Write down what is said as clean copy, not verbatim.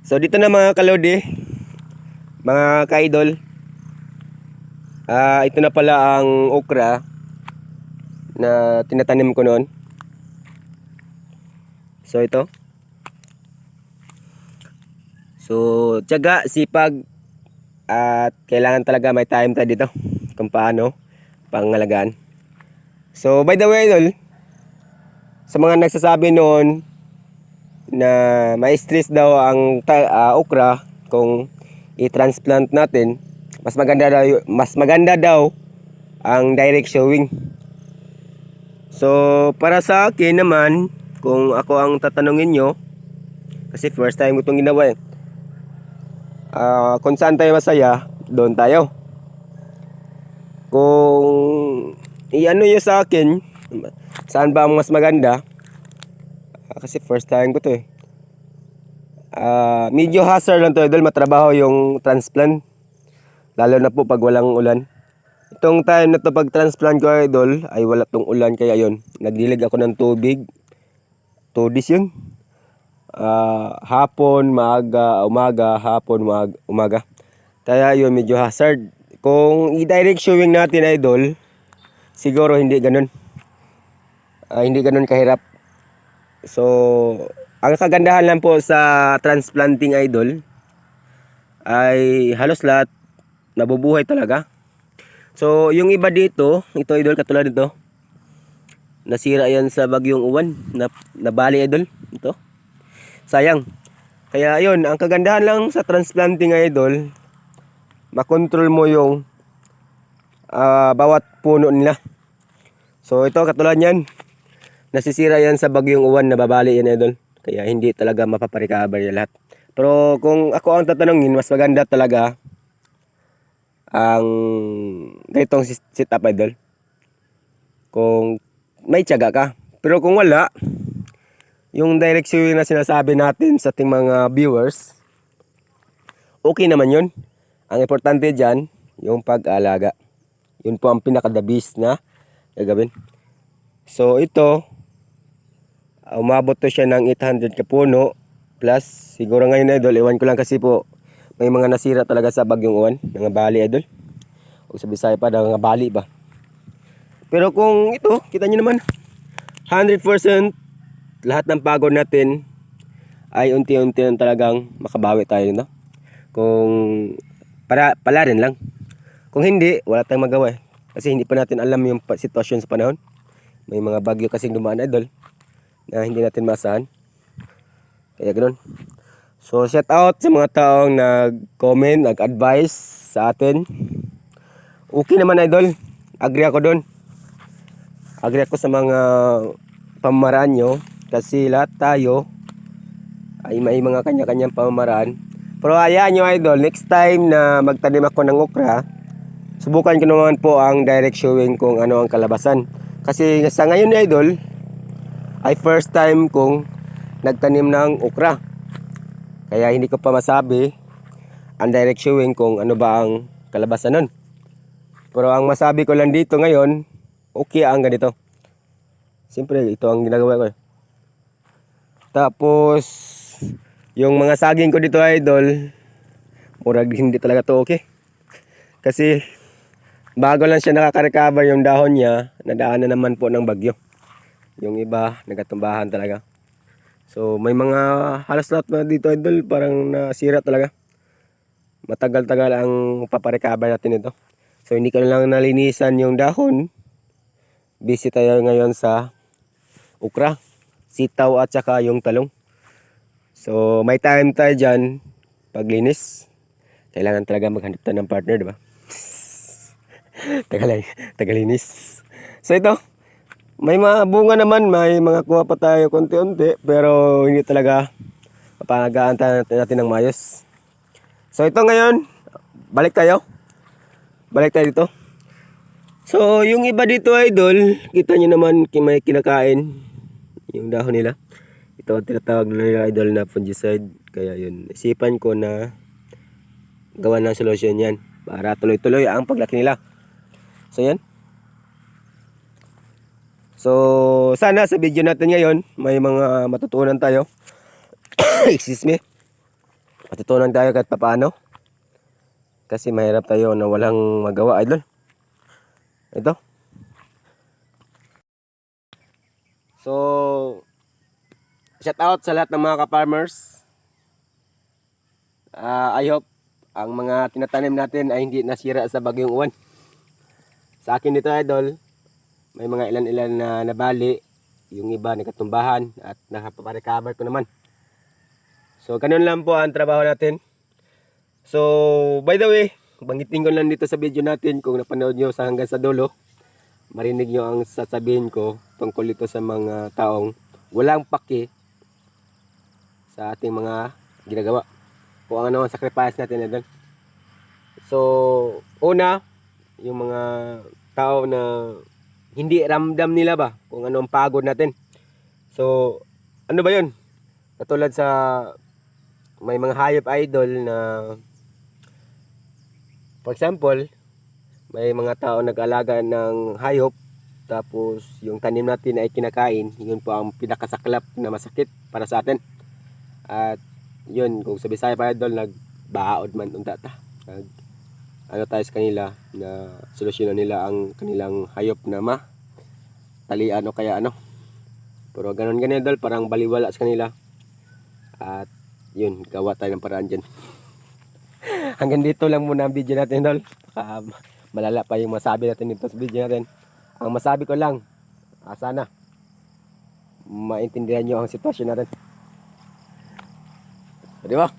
So dito na mga kalodi, mga ka-idol. Ito na pala ang okra na tinatanim ko noon. So ito. So tiyaga, sipag, at kailangan talaga may time tayo dito kung paano pangalagaan. So by the way idol, sa mga nagsasabi noon na may stress daw ang okra kung i-transplant natin, mas maganda daw ang direct showing. So para sa akin naman, kung ako ang tatanungin nyo, kasi first time ko itong ginawa kung saan tayo masaya, doon tayo. Kung i-ano nyo sa akin, saan ba ang mas maganda, kasi first time ko to medyo hazard lang to idol, matrabaho yung transplant, lalo na po pag walang ulan. Itong time na to pag transplant ko idol ay wala tong ulan, kaya yun, nagdilig ako ng tubig. 2 days yun, hapon, maaga, umaga, hapon, umaga. Kaya yun, medyo hazard. Kung i-direct showing natin idol, siguro hindi ganun, hindi ganun kahirap. So ang kagandahan lang po sa transplanting idol ay halos lahat nabubuhay talaga. So yung iba dito, ito idol, katulad nito, nasira yan sa bagyong uwan, nabali idol, ito. Sayang. Kaya yun, ang kagandahan lang sa transplanting idol, makontrol mo yung bawat puno nila. So ito, katulad yan, nasisira yan sa bagyong uwan, nababali yan idol. Kaya hindi talaga mapaparecover yan lahat. Pero kung ako ang tatanungin, mas maganda talaga ang ganitong setup idol, kung may tiyaga ka. Pero kung wala, yung direct showing na sinasabi natin sa ating mga viewers, okay naman yun. Ang importante dyan, yung pag-alaga. Yun po ang pinaka-the best na gagawin. So ito, umabot to siya ng 800 kapuno plus. Siguro ngayon idol, iwan ko lang kasi po may mga nasira talaga sa bagyong uwan, mga bali idol, o sa Bisaya pa, mga bali ba. Pero kung ito, kita nyo naman, 100% lahat ng pagod natin ay unti-unti lang talagang makabawi tayo, no? Kung pala rin lang. Kung hindi, wala tayong magawa kasi hindi pa natin alam yung sitwasyon sa panahon. May mga bagyo kasing dumaan idol na hindi natin maasahan. Kaya ganoon. So shout out sa mga taong nag-comment, nag-advise sa atin. Okay naman idol, agree ako doon. Agree ako sa mga pamamaraan nyo, kasi lahat tayo ay may mga kanya-kanyang pamamaraan. Pero hayaan nyo idol, next time na magtanim ako ng okra, subukan ko naman po ang direct showing kung ano ang kalabasan. Kasi sa ngayon idol, ay first time kong nagtanim ng okra. Kaya hindi ko pa masabi ang direct showing kung ano ba ang kalabasan nun. Pero ang masabi ko lang dito ngayon, okay ang ganito. Siyempre ito ang ginagawa ko. Tapos yung mga saging ko dito idol, murag hindi talaga to okay. Kasi bago lang siya nakaka-recover yung dahon niya, nadaanan naman po ng bagyo. Yung iba nagatumbahan talaga. So may mga halos lahat na dito idol parang nasira talaga. Matagal-tagal ang paparecover natin ito. So hindi ko lang nalinisan yung dahon. Busy tayo ngayon sa okra, sitaw at saka yung talong. So may time tayo dyan paglinis. Kailangan talaga maghanap tayo ng partner, diba? Tagalinis. So ito, may mga bunga naman, may mga kuha pa tayo konti-unti, pero hindi talaga mapagaan natin ng mayos. So ito ngayon, balik tayo dito. So yung iba dito idol, kita nyo naman may kinakain yung dahon nila. Ito ang tinatawag nila idol na fungicide. Kaya yun, isipan ko na gawa ng solusyon yan para tuloy-tuloy ang paglaki nila. So yan. So sana sa video natin ngayon may mga matutunan tayo. Excuse me. Matutunan tayo kahit papaano. Kasi mahirap tayo na walang magawa, idol. Ito. So, shout out sa lahat ng mga ka-farmers. I hope ang mga tinatanim natin ay hindi nasira sa bagyong uwan. Sa akin dito, idol, may mga ilan-ilan na nabali. Yung iba nakatumbahan at nakaparecover ko naman. So, ganun lang po ang trabaho natin. So, by the way, banggitin ko lang dito sa video natin kung napanood nyo sa hanggang sa dulo. Marinig nyo ang sasabihin ko tungkol ito sa mga taong walang paki sa ating mga ginagawa. Kung ano ang sacrifice natin idol. So, una, yung mga tao na hindi ramdam nila ba kung ano ang pagod natin. So, ano ba yun? Katulad sa may mga hayop idol na for example, may mga tao nag-alaga ng hayop tapos yung tanim natin ay kinakain, yun po ang pinakasaklap na masakit para sa atin. At yun, kung sa Bisaya pa idol, nagbaod man unta ta. Ano tayo sa kanila na solusyonan nila ang kanilang hayop na talian o kaya ano. Pero ganun idol, parang baliwala sa kanila. At yun, gawa tayo ng paraan dyan. Hanggang dito lang muna ang video natin idol. Malala pa yung masabi natin dito sa video natin. Ang masabi ko lang, sana maintindihan nyo ang sitwasyon natin. Di ba?